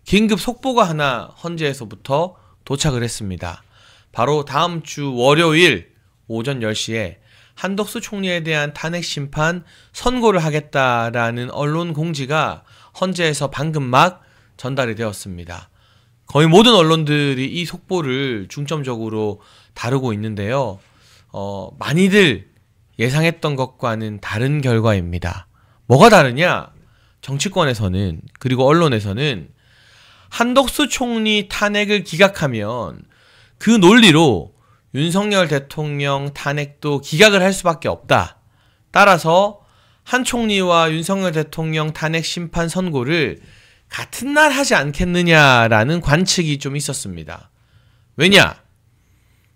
긴급 속보가 하나 헌재에서부터 도착을 했습니다. 바로 다음 주 월요일 오전 10시에 한덕수 총리에 대한 탄핵 심판 선고를 하겠다라는 언론 공지가 헌재에서 방금 막 전달이 되었습니다. 거의 모든 언론들이 이 속보를 중점적으로 다루고 있는데요. 많이들 예상했던 것과는 다른 결과입니다. 뭐가 다르냐? 정치권에서는, 그리고 언론에서는 한덕수 총리 탄핵을 기각하면 그 논리로 윤석열 대통령 탄핵도 기각을 할 수밖에 없다. 따라서 한 총리와 윤석열 대통령 탄핵 심판 선고를 같은 날 하지 않겠느냐라는 관측이 좀 있었습니다. 왜냐?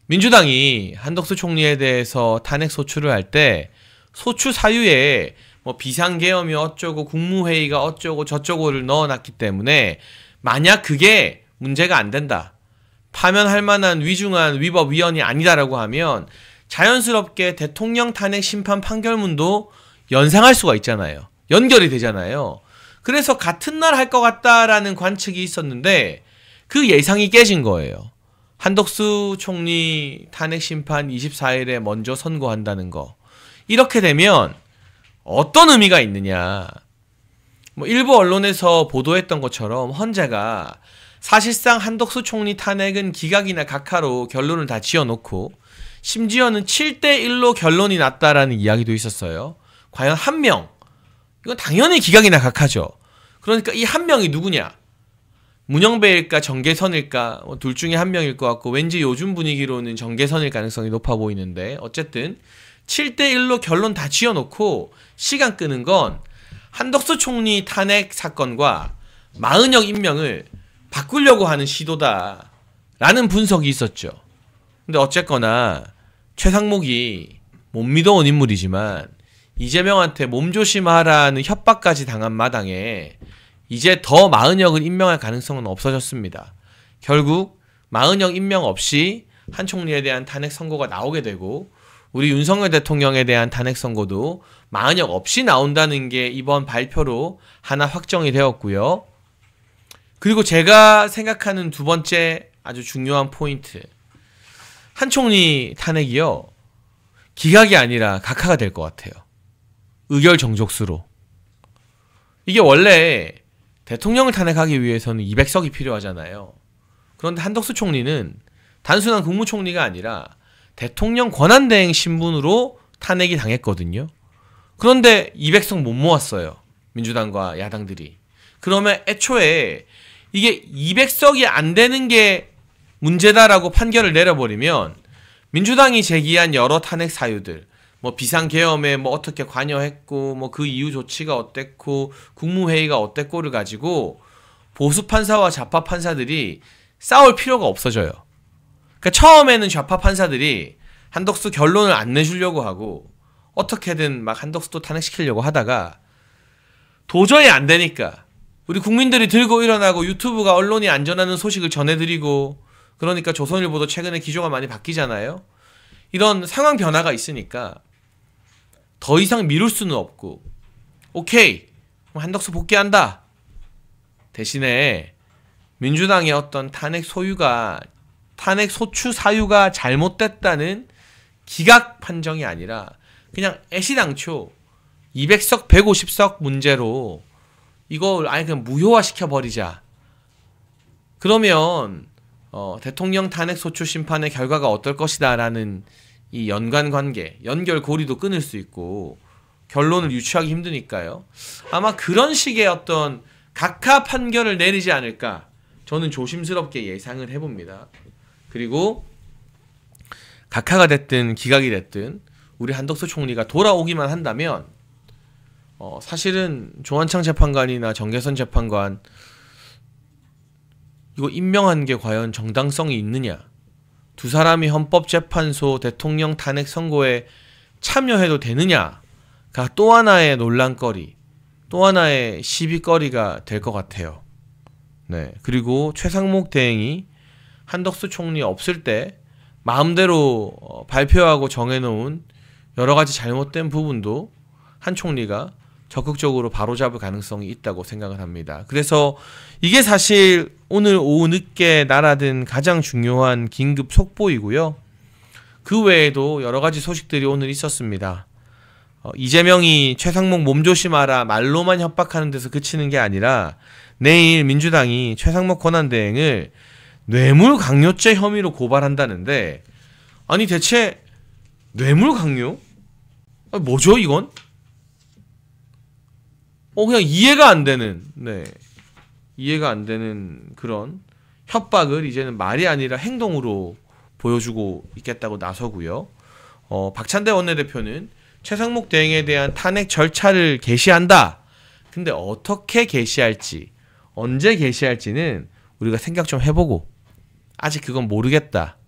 민주당이 한덕수 총리에 대해서 탄핵 소추를 할 때 소추 사유에 뭐 비상계엄이 어쩌고 국무회의가 어쩌고 저쩌고를 넣어놨기 때문에 만약 그게 문제가 안 된다, 파면할 만한 위중한 위법 위헌이 아니다라고 하면 자연스럽게 대통령 탄핵 심판 판결문도 연상할 수가 있잖아요. 연결이 되잖아요. 그래서 같은 날 할 것 같다라는 관측이 있었는데 그 예상이 깨진 거예요. 한덕수 총리 탄핵 심판 24일에 먼저 선고한다는 거. 이렇게 되면 어떤 의미가 있느냐. 일부 언론에서 보도했던 것처럼 헌재가 사실상 한덕수 총리 탄핵은 기각이나 각하로 결론을 다 지어놓고 심지어는 7대1로 결론이 났다라는 이야기도 있었어요. 과연 한 명, 이건 당연히 기각이나 각하죠. 그러니까 이 한 명이 누구냐? 문영배일까 정계선일까 둘 중에 한 명일 것 같고 왠지 요즘 분위기로는 정계선일 가능성이 높아 보이는데 어쨌든 7대1로 결론 다 지어놓고 시간 끄는 건 한덕수 총리 탄핵 사건과 마은혁 임명을 바꾸려고 하는 시도다 라는 분석이 있었죠. 근데 어쨌거나 최상목이 못 믿어온 인물이지만 이재명한테 몸조심하라는 협박까지 당한 마당에 이제 더 마은혁을 임명할 가능성은 없어졌습니다. 결국 마은혁 임명 없이 한 총리에 대한 탄핵 선고가 나오게 되고 우리 윤석열 대통령에 대한 탄핵 선고도 마은혁 없이 나온다는 게 이번 발표로 하나 확정이 되었고요. 그리고 제가 생각하는 두 번째 아주 중요한 포인트. 한 총리 탄핵이요, 기각이 아니라 각하가 될 것 같아요. 의결정족수로. 이게 원래 대통령을 탄핵하기 위해서는 200석이 필요하잖아요. 그런데 한덕수 총리는 단순한 국무총리가 아니라 대통령 권한대행 신분으로 탄핵이 당했거든요. 그런데 200석 못 모았어요. 민주당과 야당들이. 그러면 애초에 이게 200석이 안 되는 게 문제다라고 판결을 내려버리면 민주당이 제기한 여러 탄핵 사유들, 뭐 비상계엄에 뭐 어떻게 관여했고 뭐 그 이후 조치가 어땠고 국무회의가 어땠고를 가지고 보수 판사와 좌파 판사들이 싸울 필요가 없어져요. 그러니까 처음에는 좌파 판사들이 한덕수 결론을 안 내주려고 하고 어떻게든 막 한덕수도 탄핵시키려고 하다가 도저히 안 되니까 우리 국민들이 들고 일어나고 유튜브가 언론이 안전하는 소식을 전해드리고 그러니까 조선일보도 최근에 기조가 많이 바뀌잖아요. 이런 상황 변화가 있으니까 더 이상 미룰 수는 없고 오케이, 그럼 한덕수 복귀한다. 대신에 민주당의 어떤 탄핵 소추 사유가 잘못됐다는 기각 판정이 아니라 그냥 애시당초 200석 150석 문제로 이걸 아예 그냥 무효화시켜버리자. 그러면 대통령 탄핵 소추 심판의 결과가 어떨 것이다 라는 이 연관관계, 연결고리도 끊을 수 있고 결론을 유추하기 힘드니까요. 아마 그런 식의 어떤 각하 판결을 내리지 않을까 저는 조심스럽게 예상을 해봅니다. 그리고 각하가 됐든 기각이 됐든 우리 한덕수 총리가 돌아오기만 한다면 사실은 조한창 재판관이나 정계선 재판관 이거 임명한 게 과연 정당성이 있느냐, 두 사람이 헌법재판소 대통령 탄핵 선고에 참여해도 되느냐가 또 하나의 논란거리, 또 하나의 시비거리가 될 것 같아요. 네, 그리고 최상목 대행이 한덕수 총리 없을 때 마음대로 발표하고 정해놓은 여러 가지 잘못된 부분도 한 총리가 적극적으로 바로잡을 가능성이 있다고 생각을 합니다. 그래서 이게 사실 오늘 오후 늦게 날아든 가장 중요한 긴급 속보이고요. 그 외에도 여러 가지 소식들이 오늘 있었습니다. 이재명이 최상목 몸조심하라 말로만 협박하는 데서 그치는 게 아니라 내일 민주당이 최상목 권한대행을 뇌물 강요죄 혐의로 고발한다는데, 아니 대체 뇌물 강요? 뭐죠 이건? 그냥 이해가 안 되는, 이해가 안 되는 그런 협박을 이제는 말이 아니라 행동으로 보여주고 있겠다고 나서고요. 박찬대 원내대표는 최상목 대행에 대한 탄핵 절차를 개시한다. 근데 어떻게 개시할지, 언제 개시할지는 우리가 생각 좀 해보고, 아직 그건 모르겠다.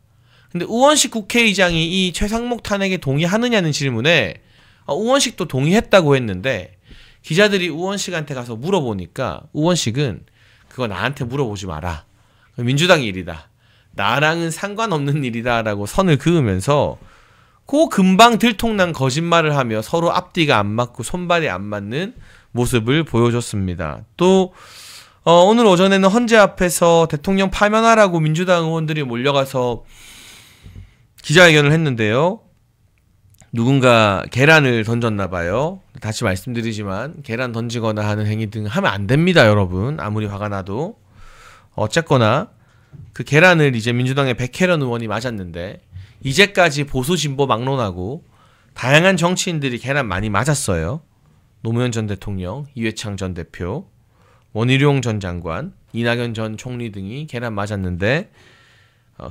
근데 우원식 국회의장이 이 최상목 탄핵에 동의하느냐는 질문에 우원식도 동의했다고 했는데, 기자들이 우원식한테 가서 물어보니까 우원식은 그거 나한테 물어보지 마라. 민주당 일이다. 나랑은 상관없는 일이다 라고 선을 그으면서 그 금방 들통난 거짓말을 하며 서로 앞뒤가 안 맞고 손발이 안 맞는 모습을 보여줬습니다. 또 오늘 오전에는 헌재 앞에서 대통령 파면하라고 민주당 의원들이 몰려가서 기자회견을 했는데요. 누군가 계란을 던졌나 봐요. 다시 말씀드리지만 계란 던지거나 하는 행위 등 하면 안 됩니다, 여러분. 아무리 화가 나도. 어쨌거나 그 계란을 이제 민주당의 백혜련 의원이 맞았는데, 이제까지 보수 진보 막론하고 다양한 정치인들이 계란 많이 맞았어요. 노무현 전 대통령, 이회창 전 대표, 원희룡 전 장관, 이낙연 전 총리 등이 계란 맞았는데,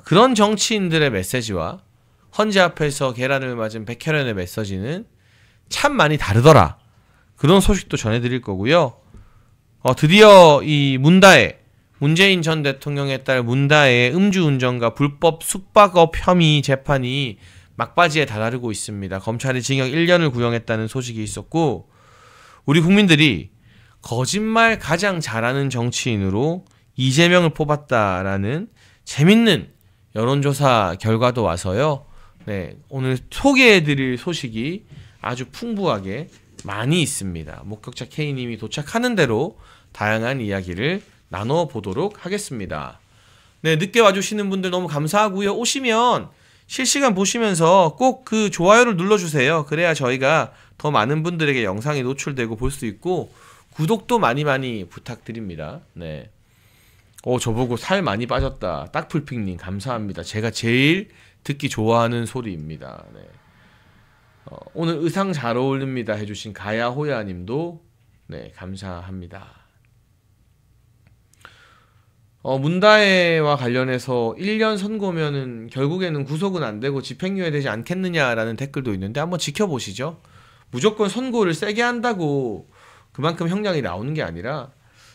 그런 정치인들의 메시지와 헌재 앞에서 계란을 맞은 백혜련의 메시지는 참 많이 다르더라. 그런 소식도 전해드릴 거고요. 드디어 이 문재인 전 대통령의 딸 문다혜의 음주운전과 불법 숙박업 혐의 재판이 막바지에 다다르고 있습니다. 검찰이 징역 1년을 구형했다는 소식이 있었고, 우리 국민들이 거짓말 가장 잘하는 정치인으로 이재명을 뽑았다라는 재밌는 여론조사 결과도 와서요. 오늘 소개해드릴 소식이 아주 풍부하게 많이 있습니다. 목격자 K님이 도착하는 대로 다양한 이야기를 나눠보도록 하겠습니다. 늦게 와주시는 분들 너무 감사하고요. 오시면 실시간 보시면서 꼭 그 좋아요를 눌러주세요. 그래야 저희가 더 많은 분들에게 영상이 노출되고 볼 수 있고, 구독도 많이 부탁드립니다. 저보고 살 많이 빠졌다. 딱풀픽님 감사합니다. 제가 제일 듣기 좋아하는 소리입니다. 오늘 의상 잘 어울립니다 해주신 가야호야님도 감사합니다. 문다혜와 관련해서 1년 선고면은 결국에는 구속은 안 되고 집행유예 되지 않겠느냐라는 댓글도 있는데, 한번 지켜보시죠. 무조건 선고를 세게 한다고 그만큼 형량이 나오는 게 아니라,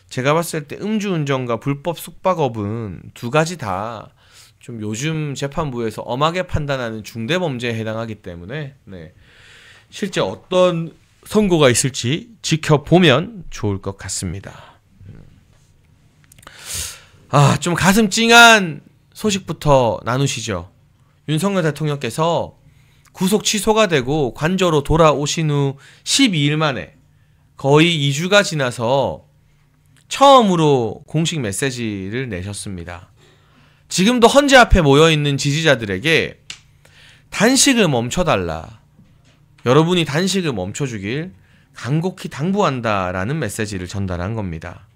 제가 봤을 때 음주운전과 불법 숙박업은 두 가지 다 좀 요즘 재판부에서 엄하게 판단하는 중대범죄에 해당하기 때문에 실제 어떤 선고가 있을지 지켜보면 좋을 것 같습니다. 좀 가슴 찡한 소식부터 나누시죠. 윤석열 대통령께서 구속 취소가 되고 관저로 돌아오신 후 12일 만에 거의 2주가 지나서 처음으로 공식 메시지를 내셨습니다. 지금도 헌재 앞에 모여있는 지지자들에게 단식을 멈춰달라, 여러분이 단식을 멈춰주길 간곡히 당부한다라는 메시지를 전달한 겁니다.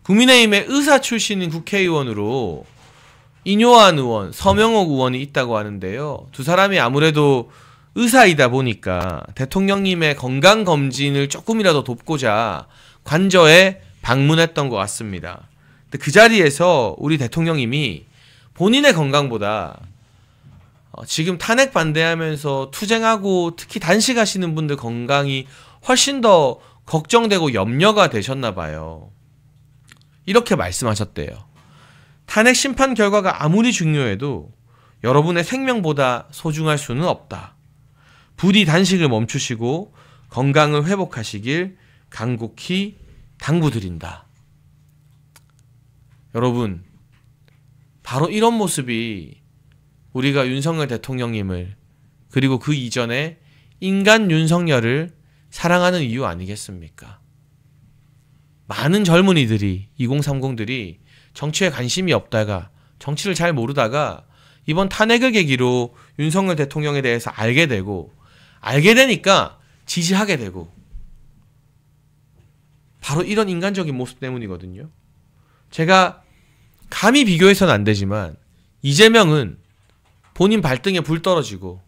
국민의힘의 의사 출신인 국회의원으로 인효한 의원, 서명옥 의원이 있다고 하는데요. 두 사람이 아무래도 의사이다 보니까 대통령님의 건강검진을 조금이라도 돕고자 관저에 방문했던 것 같습니다. 근데 그 자리에서 우리 대통령님이 본인의 건강보다 지금 탄핵 반대하면서 투쟁하고 특히 단식하시는 분들 건강이 훨씬 더 걱정되고 염려가 되셨나 봐요. 이렇게 말씀하셨대요. 탄핵 심판 결과가 아무리 중요해도 여러분의 생명보다 소중할 수는 없다. 부디 단식을 멈추시고 건강을 회복하시길 간곡히 당부드린다. 여러분, 바로 이런 모습이 우리가 윤석열 대통령님을, 그리고 그 이전에 인간 윤석열을 사랑하는 이유 아니겠습니까? 많은 젊은이들이 2030들이 정치에 관심이 없다가 정치를 잘 모르다가 이번 탄핵을 계기로 윤석열 대통령에 대해서 알게 되고 알게 되니까 지지하게 되고 바로 이런 인간적인 모습 때문이거든요. 제가 감히 비교해서는 안 되지만 이재명은 본인 발등에 불 떨어지고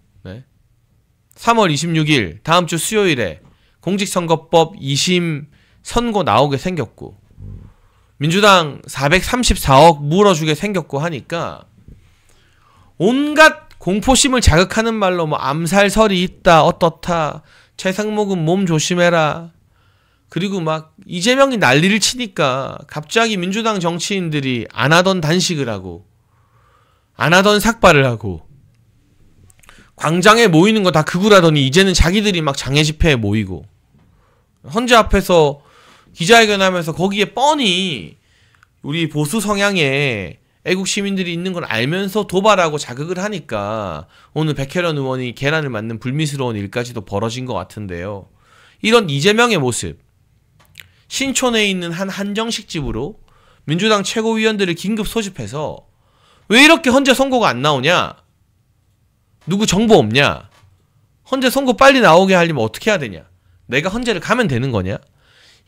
3월 26일 다음 주 수요일에 공직선거법 2심 선고 나오게 생겼고 민주당 434억 물어주게 생겼고 하니까 온갖 공포심을 자극하는 말로 뭐 암살설이 있다 어떻다 최상목은 몸 조심해라 그리고 막 이재명이 난리를 치니까 갑자기 민주당 정치인들이 안 하던 단식을 하고 안 하던 삭발을 하고 광장에 모이는 거 다 극우라더니 이제는 자기들이 막 장애 집회에 모이고 헌재 앞에서 기자회견하면서 거기에 뻔히 우리 보수 성향의 애국 시민들이 있는 걸 알면서 도발하고 자극을 하니까 오늘 백혜련 의원이 계란을 맞는 불미스러운 일까지도 벌어진 것 같은데요. 이런 이재명의 모습 신촌에 있는 한 한정식 집으로 민주당 최고위원들을 긴급 소집해서 왜 이렇게 헌재 선고가 안 나오냐? 누구 정보 없냐? 헌재 선고 빨리 나오게 하려면 어떻게 해야 되냐? 내가 헌재를 가면 되는 거냐?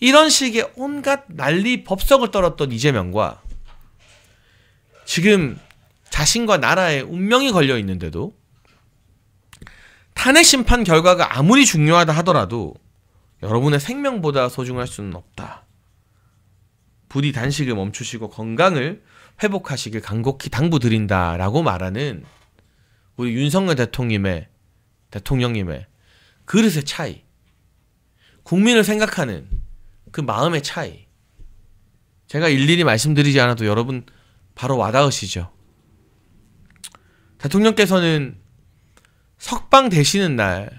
이런 식의 온갖 난리 법석을 떨었던 이재명과 지금 자신과 나라의 운명이 걸려 있는데도 탄핵 심판 결과가 아무리 중요하다 하더라도 여러분의 생명보다 소중할 수는 없다. 부디 단식을 멈추시고 건강을 회복하시길 간곡히 당부드린다라고 말하는 우리 윤석열 대통령님의 그릇의 차이, 국민을 생각하는 그 마음의 차이, 제가 일일이 말씀드리지 않아도 여러분 바로 와닿으시죠? 대통령께서는 석방 되시는 날,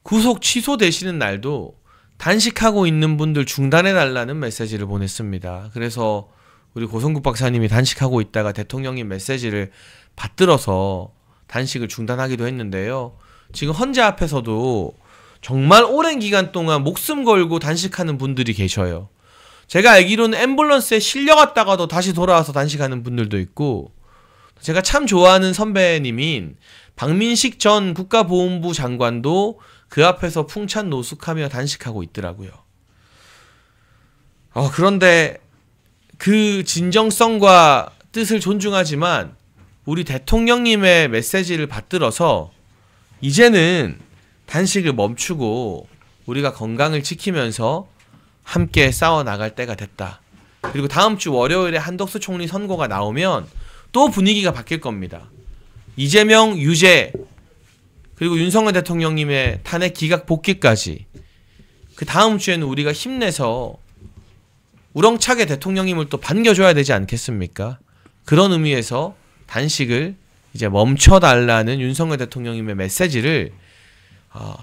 구속 취소되시는 날도 단식하고 있는 분들 중단해달라는 메시지를 보냈습니다. 그래서 우리 고성국 박사님이 단식하고 있다가 대통령님 메시지를 받들어서 단식을 중단하기도 했는데요. 지금 헌재 앞에서도 정말 오랜 기간 동안 목숨 걸고 단식하는 분들이 계셔요. 제가 알기로는 앰뷸런스에 실려갔다가도 다시 돌아와서 단식하는 분들도 있고, 제가 참 좋아하는 선배님인 박민식 전 국가보훈부 장관도 그 앞에서 풍찬 노숙하며 단식하고 있더라고요. 그런데 그 진정성과 뜻을 존중하지만 우리 대통령님의 메시지를 받들어서 이제는 단식을 멈추고 우리가 건강을 지키면서 함께 싸워나갈 때가 됐다. 그리고 다음 주 월요일에 한덕수 총리 선고가 나오면 또 분위기가 바뀔 겁니다. 이재명 유죄 그리고 윤석열 대통령님의 탄핵 기각 복귀까지 그 다음 주에는 우리가 힘내서 우렁차게 대통령님을 또 반겨줘야 되지 않겠습니까? 그런 의미에서 단식을 이제 멈춰달라는 윤석열 대통령님의 메시지를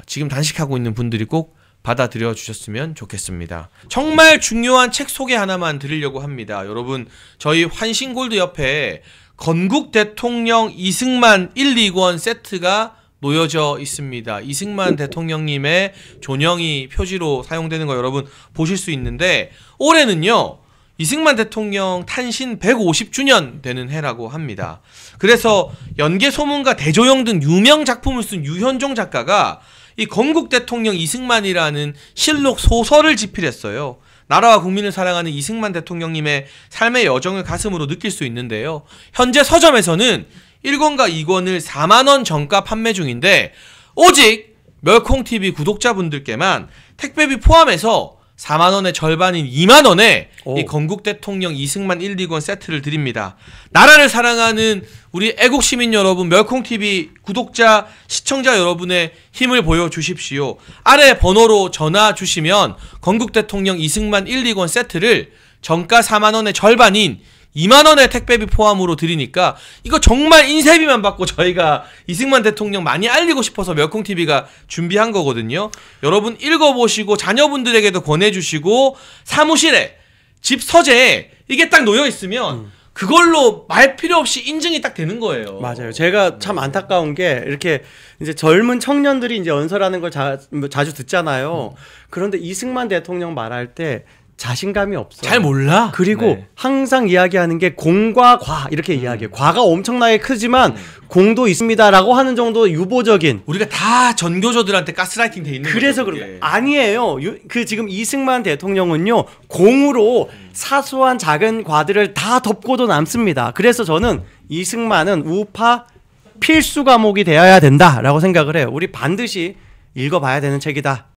지금 단식하고 있는 분들이 꼭 받아들여 주셨으면 좋겠습니다. 정말 중요한 책 소개 하나만 드리려고 합니다. 여러분, 저희 환신골드 옆에 건국 대통령 이승만 1, 2권 세트가 놓여져 있습니다. 이승만 대통령님의 존영이 표지로 사용되는 거 여러분 보실 수 있는데, 올해는요 이승만 대통령 탄신 150주년 되는 해라고 합니다. 그래서 연개소문과 대조영 등 유명 작품을 쓴 유현종 작가가 이 건국 대통령 이승만이라는 실록 소설을 집필했어요. 나라와 국민을 사랑하는 이승만 대통령님의 삶의 여정을 가슴으로 느낄 수 있는데요. 현재 서점에서는 1권과 2권을 4만원 정가 판매 중인데, 오직 멸콩TV 구독자분들께만 택배비 포함해서 4만원의 절반인 2만원에 이 건국 대통령 이승만 1, 2권 세트를 드립니다. 나라를 사랑하는 우리 애국시민 여러분, 멸콩TV 구독자, 시청자 여러분의 힘을 보여주십시오. 아래 번호로 전화 주시면 건국 대통령 이승만 1, 2권 세트를 정가 4만원의 절반인 2만원의 택배비 포함으로 드리니까 이거 정말 인쇄비만 받고 저희가 이승만 대통령 많이 알리고 싶어서 멸콩TV가 준비한 거거든요. 여러분 읽어보시고 자녀분들에게도 권해주시고, 사무실에 집 서재에 이게 딱 놓여있으면 그걸로 말 필요 없이 인증이 딱 되는 거예요. 맞아요. 제가 참 안타까운 게 이렇게 이제 젊은 청년들이 이제 연설하는 걸 자주 듣잖아요. 그런데 이승만 대통령 말할 때 자신감이 없어요. 잘 몰라. 그리고 네. 항상 이야기하는 게 공과 과 이렇게 이야기해요. 과가 엄청나게 크지만 공도 있습니다라고 하는 정도 유보적인. 우리가 다 전교조들한테 가스라이팅 돼 있는 그래서 거죠, 그런 아니에요. 그 지금 이승만 대통령은요 공으로 사소한 작은 과들을 다 덮고도 남습니다. 그래서 저는 이승만은 우파 필수 과목이 되어야 된다라고 생각을 해요. 우리 반드시 읽어봐야 되는 책이다.